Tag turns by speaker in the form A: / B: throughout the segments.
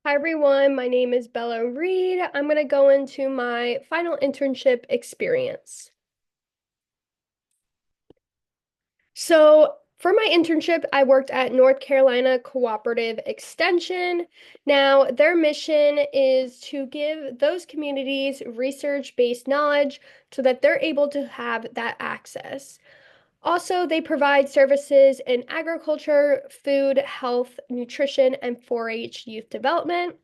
A: Hi everyone, my name is Bella Reed. I'm going to go into my final internship experience. For my internship, I worked at North Carolina Cooperative Extension. Now, their mission is to give those communities research-based knowledge so that they're able to have that access. Also, they provide services in agriculture, food, health, nutrition, and 4-H youth development.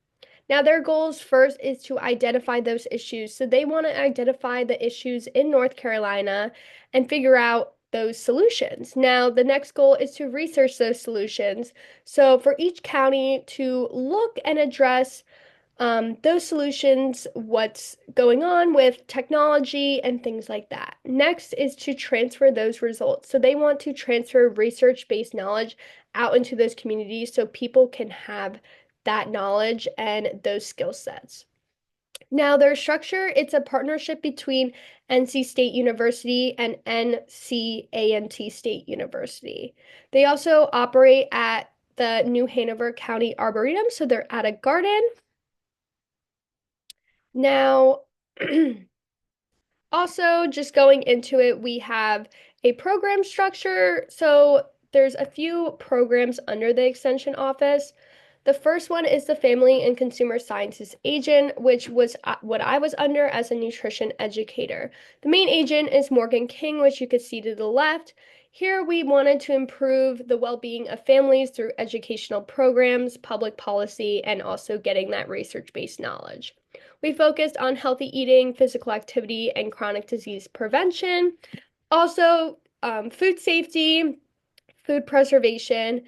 A: Now, their goals first is to identify those issues. So they want to identify the issues in North Carolina and figure out those solutions. Now, the next goal is to research those solutions. So for each county to look and address those solutions, what's going on with technology and things like that. Next is to transfer those results. So they want to transfer research-based knowledge out into those communities so people can have that knowledge and those skill sets. Now, their structure, it's a partnership between NC State University and NCANT State University. They also operate at the New Hanover County Arboretum, so they're at a garden. Now, also, just going into it, we have a program structure. So there's a few programs under the Extension Office. The first one is the Family and Consumer Sciences Agent, which was what I was under as a nutrition educator. The main agent is Morgan King, which you could see to the left. Here, we wanted to improve the well-being of families through educational programs, public policy, and also getting that research-based knowledge. We focused on healthy eating, physical activity, and chronic disease prevention. Also, food safety, food preservation,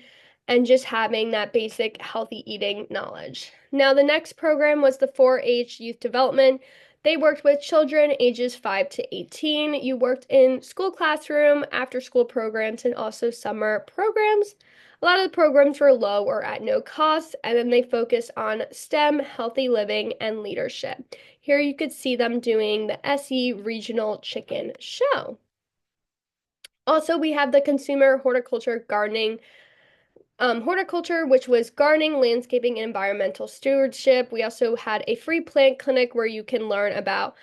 A: and just having that basic healthy eating knowledge. Now, the next program was the 4-H youth development. They worked with children ages 5 to 18. You worked in school classroom, after school programs, and also summer programs. A lot of the programs were low or at no cost, and then they focus on STEM, healthy living, and leadership. Here you could see them doing the SE Regional Chicken Show. Also, we have the consumer horticulture gardening horticulture, which was gardening, landscaping, and environmental stewardship. We also had a free plant clinic where you can learn about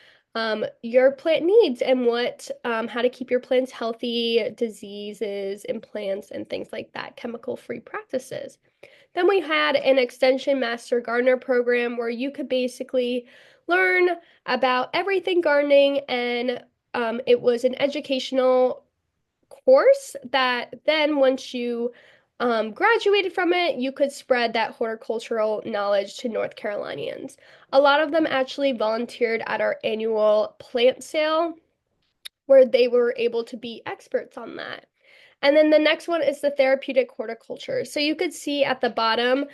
A: your plant needs and how to keep your plants healthy, diseases in plants, and things like that, chemical-free practices. Then we had an Extension Master Gardener program where you could basically learn about everything gardening, and it was an educational course that then once you graduated from it, you could spread that horticultural knowledge to North Carolinians. A lot of them actually volunteered at our annual plant sale where they were able to be experts on that. And then the next one is the therapeutic horticulture. So you could see at the bottom,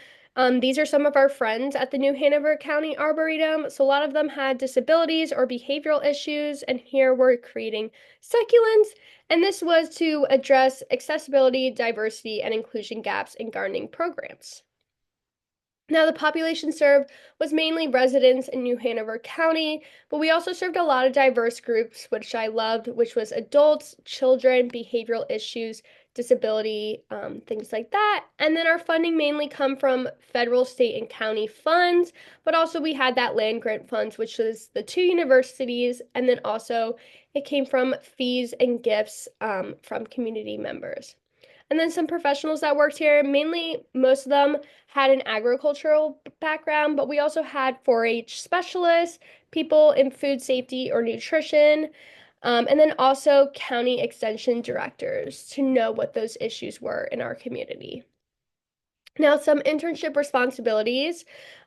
A: these are some of our friends at the New Hanover County Arboretum. So a lot of them had disabilities or behavioral issues, and here we're creating succulents. And this was to address accessibility, diversity, and inclusion gaps in gardening programs. Now, the population served was mainly residents in New Hanover County, but we also served a lot of diverse groups, which I loved, which was adults, children, behavioral issues, disability, things like that. And then our funding mainly come from federal, state, and county funds, but also we had that land grant funds, which was the two universities, and then also it came from fees and gifts from community members. And then some professionals that worked here, mainly most of them had an agricultural background, but we also had 4-H specialists, people in food safety or nutrition, and then also county extension directors to know what those issues were in our community. Now, some internship responsibilities.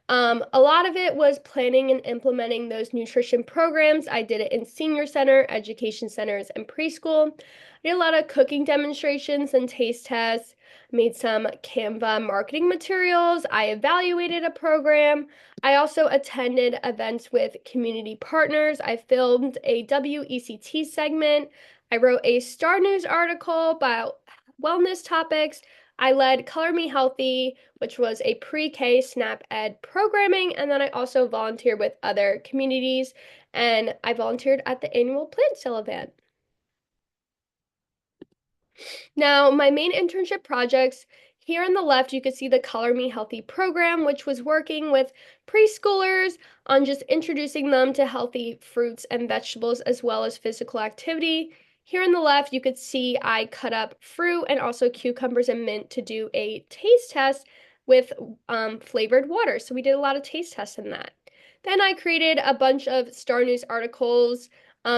A: A lot of it was planning and implementing those nutrition programs. I did it in senior center, education centers, and preschool. I did a lot of cooking demonstrations and taste tests, made some Canva marketing materials. I evaluated a program. I also attended events with community partners. I filmed a WECT segment. I wrote a Star News article about wellness topics. I led Color Me Healthy, which was a pre-K SNAP Ed programming, and then I also volunteered with other communities, and I volunteered at the annual plant sale event. Now, my main internship projects Here on the left, you can see the Color Me Healthy program, which was working with preschoolers on just introducing them to healthy fruits and vegetables as well as physical activity. Here on the left, you could see I cut up fruit and also cucumbers and mint to do a taste test with flavored water. So we did a lot of taste tests in that. Then I created a bunch of Star News articles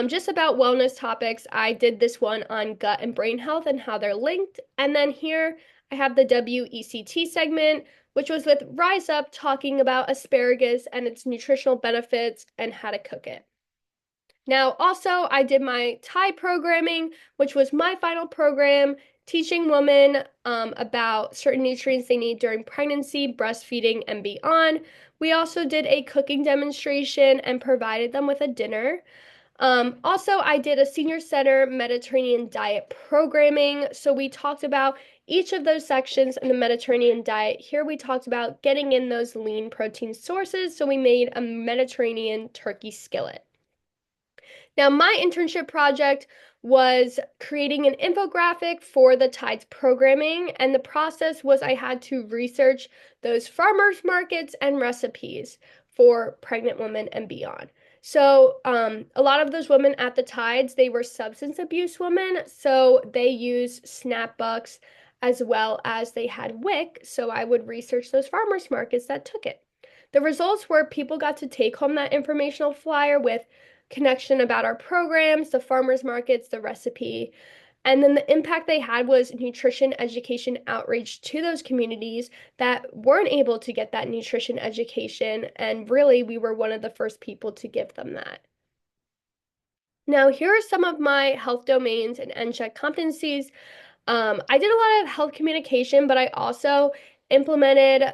A: just about wellness topics. I did this one on gut and brain health and how they're linked. And then here I have the WECT segment, which was with Rise Up talking about asparagus and its nutritional benefits and how to cook it. Now, also, I did my Thai programming, which was my final program, teaching women about certain nutrients they need during pregnancy, breastfeeding, and beyond. We also did a cooking demonstration and provided them with a dinner. Also, I did a senior center Mediterranean diet programming. So we talked about each of those sections in the Mediterranean diet. Here we talked about getting in those lean protein sources. So we made a Mediterranean turkey skillet. Now, my internship project was creating an infographic for the Tides programming, and the process was I had to research those farmers markets and recipes for pregnant women and beyond. So, a lot of those women at the Tides, they were substance abuse women, so they use SNAP bucks as well as they had WIC. So I would research those farmers markets that took it. The results were people got to take home that informational flyer with connection about our programs, the farmers markets, the recipe. And then the impact they had was nutrition education outreach to those communities that weren't able to get that nutrition education. And really, we were one of the first people to give them that. Now, here are some of my health domains and NCHEC competencies. I did a lot of health communication, but I also implemented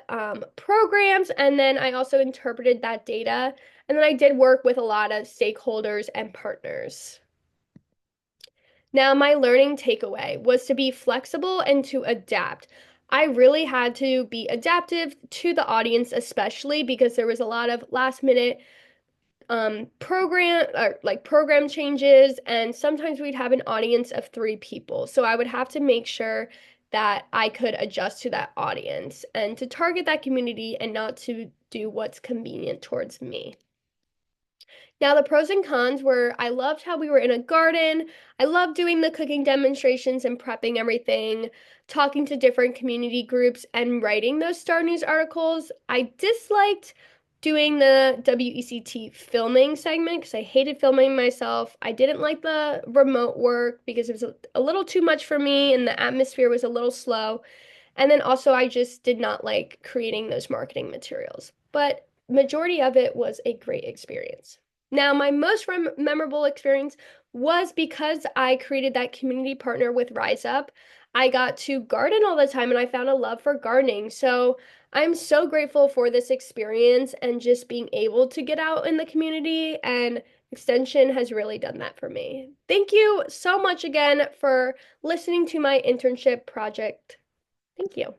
A: programs and then I also interpreted that data. And then I did work with a lot of stakeholders and partners. Now, my learning takeaway was to be flexible and to adapt. I really had to be adaptive to the audience, especially because there was a lot of last minute program or like program changes, and sometimes we'd have an audience of 3 people. So I would have to make sure that I could adjust to that audience and to target that community and not to do what's convenient towards me. Now, the pros and cons were I loved how we were in a garden. I loved doing the cooking demonstrations and prepping everything, talking to different community groups, and writing those Star News articles. I disliked doing the WECT filming segment because I hated filming myself. I didn't like the remote work because it was a little too much for me and the atmosphere was a little slow. And then also I just did not like creating those marketing materials. But majority of it was a great experience. Now, my most memorable experience was because I created that community partner with Rise Up. I got to garden all the time and I found a love for gardening. So I'm so grateful for this experience and just being able to get out in the community, and Extension has really done that for me. Thank you so much again for listening to my internship project. Thank you.